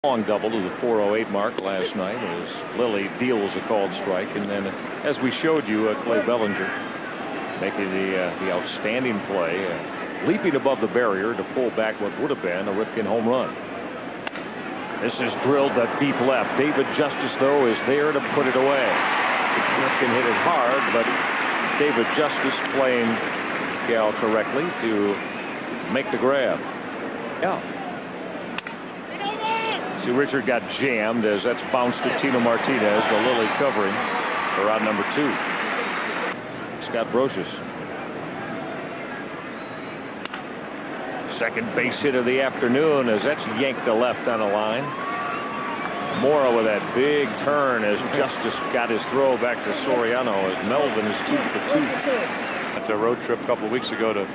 Long double to the 408 mark last night as Lilly deals a called strike, and then as we showed you, Clay Bellinger making the outstanding play, leaping above the barrier to pull back what would have been a Ripken home run. This is drilled to deep left. David Justice, though, is there to put it away. Ripken hit it hard, but David Justice playing Gal correctly to make the grab. Yeah. See, Richard got jammed as that's bounced to Tino Martinez, the Lilly covering for out number 2. Scott Brosius. Second base hit of the afternoon as that's yanked to left on a line. Mora with that big turn as Justice got his throw back to Soriano as Melvin is 2 for 2. At the road trip a couple of weeks ago to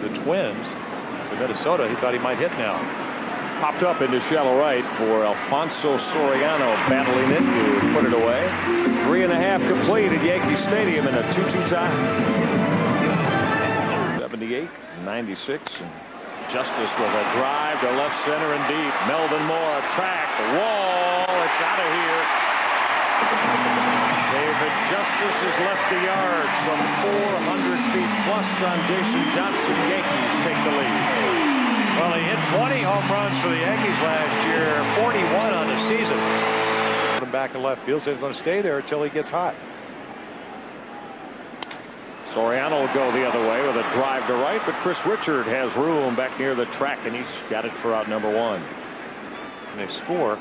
the Twins to Minnesota, he thought he might hit now. Popped up into shallow right for Alfonso Soriano, battling it to put it away. 3.5 complete at Yankee Stadium in a 2-2 tie. 78, 96, and Justice with a drive to left center and deep. Melvin Moore track, wall, it's out of here. David Justice has left the yard, some 400 feet plus on Jason Johnson. Yankees take the lead. Well, he hit 20 home runs for the Yankees last year, 41 on the season. Put him back in left field, so he's going to stay there until he gets hot. Soriano will go the other way with a drive to right, but Chris Richard has room back near the track, and he's got it for out number 1. And they score,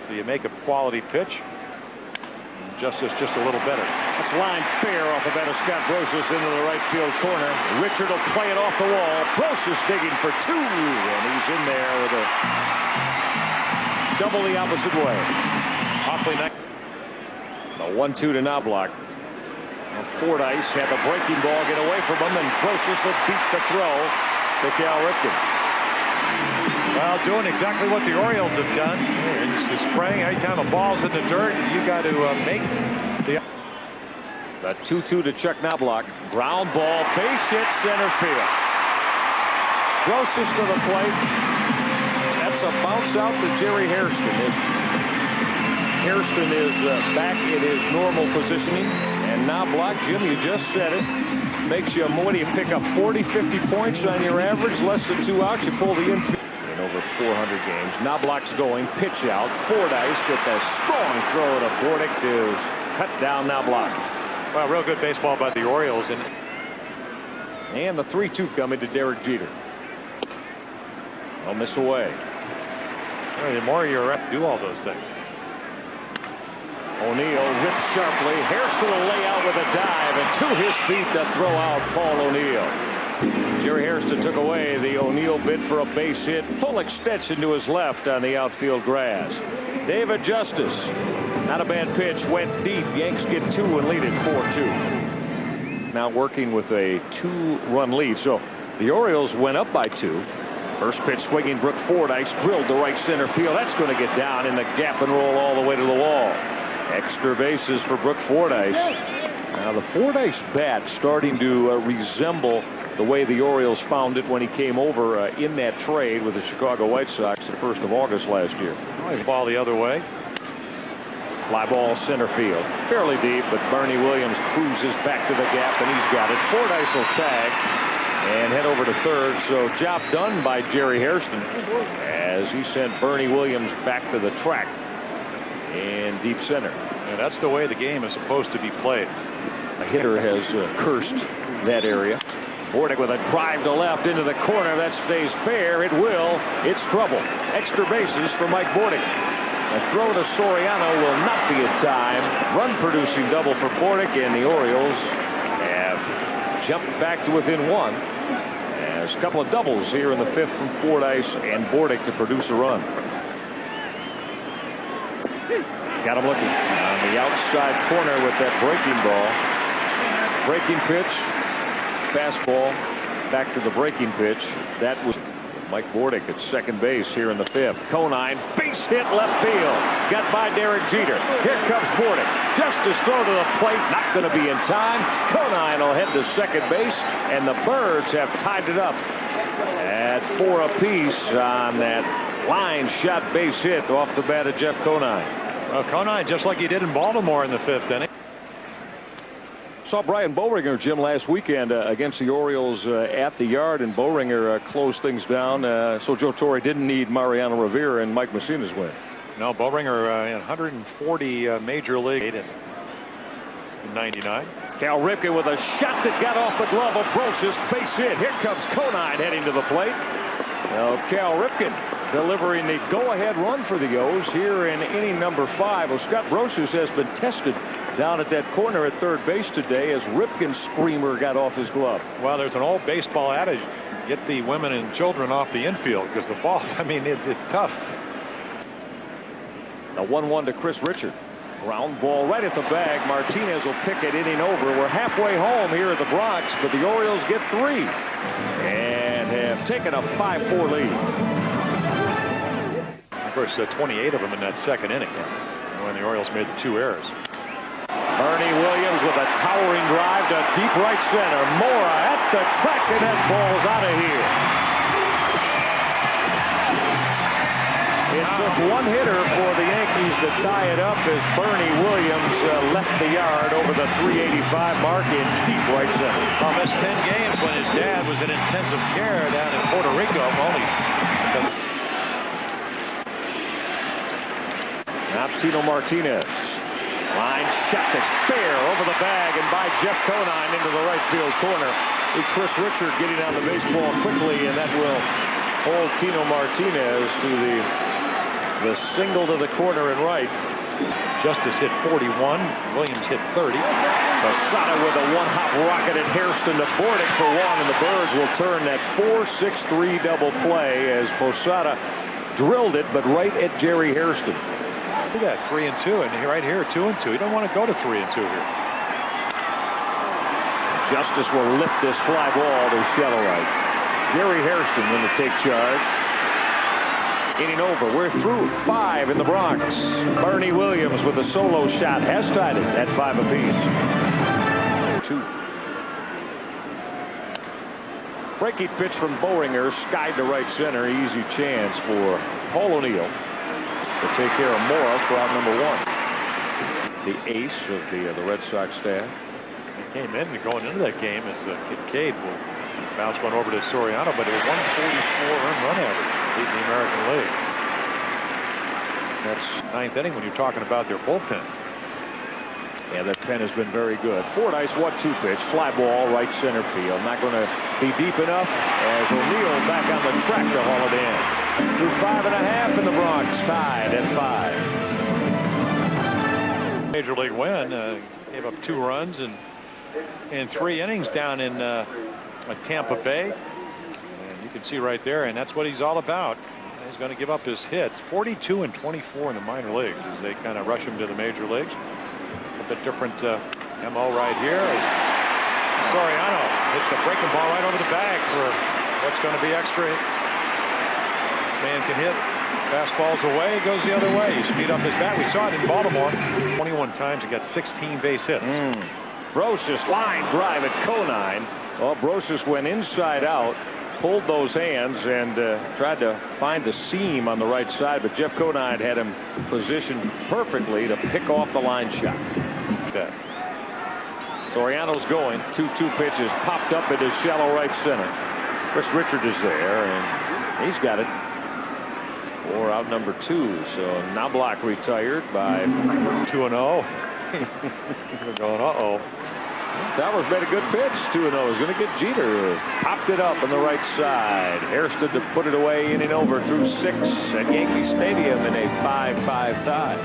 so you make a quality pitch. Justice just a little better. That's line fair off the bat of Scott Brosius into the right field corner. Richard will play it off the wall. Brosius digging for 2, and he's in there with a double the opposite way. Awfully nice. A 1-2 to Knobloch. Fordyce had the breaking ball get away from him, and Brosius will beat the throw to Cal Ripken. Well, doing exactly what the Orioles have done. It's the spraying. Anytime a ball's in the dirt, you got to make the 2-2 to Chuck Knobloch. Ground ball, base hit, center field. Brosius to the plate. That's a bounce out to Jerry Hairston. Hairston is back in his normal positioning, and Knobloch, Jim, you just said it, makes you, what do you pick up, 40, 50 points on your average, less than 2 outs, you pull the infield. In over 400 games, Knobloch's going, pitch out, Fordyce with a strong throw to Bordick to cut down Knobloch. Well, real good baseball by the Orioles. And the 3-2 coming to Derek Jeter. I'll miss away. Well, the more you're up, do all those things. O'Neill rips sharply. Hairston will lay out with a dive, and to his feet to throw out Paul O'Neill. Jerry Hairston took away the O'Neill bid for a base hit. Full extension to his left on the outfield grass. David Justice. Not a bad pitch. Went deep. Yanks get 2 and lead it 4-2. Now working with a 2-run lead. So the Orioles went up by 2. First pitch swinging. Brooke Fordyce drilled to right center field. That's going to get down in the gap and roll all the way to the wall. Extra bases for Brooke Fordyce. Now the Fordyce bat starting to resemble the way the Orioles found it when he came over in that trade with the Chicago White Sox the 1st of August last year. Ball the other way. Fly ball center field. Fairly deep, but Bernie Williams cruises back to the gap, and he's got it. Fordyce will tag and head over to third. So job done by Jerry Hairston as he sent Bernie Williams back to the track in deep center. And that's the way the game is supposed to be played. A hitter has cursed that area. Bordick with a drive to left into the corner. That stays fair. It will. It's trouble. Extra bases for Mike Bordick. A throw to Soriano will not be in time. Run producing double for Bordick, and the Orioles have jumped back to within 1. As a couple of doubles here in the 5th from Fordyce and Bordick to produce a run. Got him looking on the outside corner with that breaking ball. Breaking pitch. Fastball back to the breaking pitch. That was Mike Bordick at second base here in the 5th. Conine, base hit left field. Got by Derek Jeter. Here comes Bordick. Justice throw to the plate. Not going to be in time. Conine will head to second base, and the Birds have tied it up at 4 apiece on that Line shot, base hit off the bat of Jeff Conine. Well, Conine, just like he did in Baltimore in the 5th inning. Saw Brian Boehringer, Jim, last weekend against the Orioles at the Yard, and Boehringer closed things down. So Joe Torre didn't need Mariano Rivera and Mike Mussina's win. No, Boehringer in 140 major league in '99. Cal Ripken with a shot that got off the glove of Brosius, base hit. Here comes Conine heading to the plate. Now Cal Ripken delivering the go-ahead run for the O's here in inning number 5. Well, Scott Brosius has been tested down at that corner at third base today as Ripken's screamer got off his glove. Well, there's an old baseball adage: get the women and children off the infield, because the balls, I mean, it's tough. A 1-1 to Chris Richard. Ground ball right at the bag. Martinez will pick it inning over. We're halfway home here at the Bronx, but the Orioles get 3 and have taken a 5-4 lead. Of course, 28 of them in that 2nd inning when the Orioles made the 2 errors. Bernie Williams with a towering drive to deep right center. Mora at the track, and that ball's out of here. It took one hitter for the Yankees to tie it up as Bernie Williams left the yard over the 385 mark in deep right center. Well, missed 10 games when his dad was in intensive care down in Puerto Rico. Now Tino Martinez. Line shot that's fair over the bag and by Jeff Conine into the right field corner. Chris Richard getting on the baseball quickly, and that will hold Tino Martinez to the single to the corner and right. Justice hit 41. Williams hit 30. Posada with a one-hop rocket at Hairston to board it for 1, and the Birds will turn that 4-6-3 double play as Posada drilled it, but right at Jerry Hairston. Look at that, 3-2, and right here 2-2. You don't want to go to 3-2 here. Justice will lift this fly ball to shallow right. Jerry Hairston going to take charge. Inning over. We're through 5 in the Bronx. Bernie Williams with a solo shot has tied it at 5 apiece. 2. Breaking pitch from Boehringer, skied to right center. Easy chance for Paul O'Neill to take care of Mora for out number 1. The ace of the Red Sox staff. He came in going into that game as Kincaid will bounce one over to Soriano, but it was 144 run average leading the American League. That's 9th inning when you're talking about their bullpen. Yeah, that pen has been very good. Fordyce 1-2 pitch, fly ball right center field. Not going to be deep enough as O'Neill back on the track to haul it in. Through 5.5 in the Bronx, tied at 5. Major League win, gave up 2 runs in 3 innings down in Tampa Bay. And you can see right there, and that's what he's all about. He's going to give up his hits. 42 and 24 in the minor leagues as they kind of rush him to the major leagues. A bit different MO right here. Soriano hits the breaking ball right over the bag for what's going to be extra. Man can hit fastballs away, goes the other way. You speed up his bat. We saw it in Baltimore. 21 times he got 16 base hits. Brosius line drive at Conine. Well, Brosius went inside out, pulled those hands, and tried to find the seam on the right side, but Jeff Conine had him positioned perfectly to pick off the line shot. Soriano's going. 2-2 pitches popped up into shallow right center. Chris Richard is there, and he's got it for out number 2. So Knobloch retired by 2-0. We're going, uh-oh. Towers made a good pitch. 2-0 is going to get Jeter. Popped it up on the right side. Hairston to put it away, inning over through 6 at Yankee Stadium in a 5-5 tie.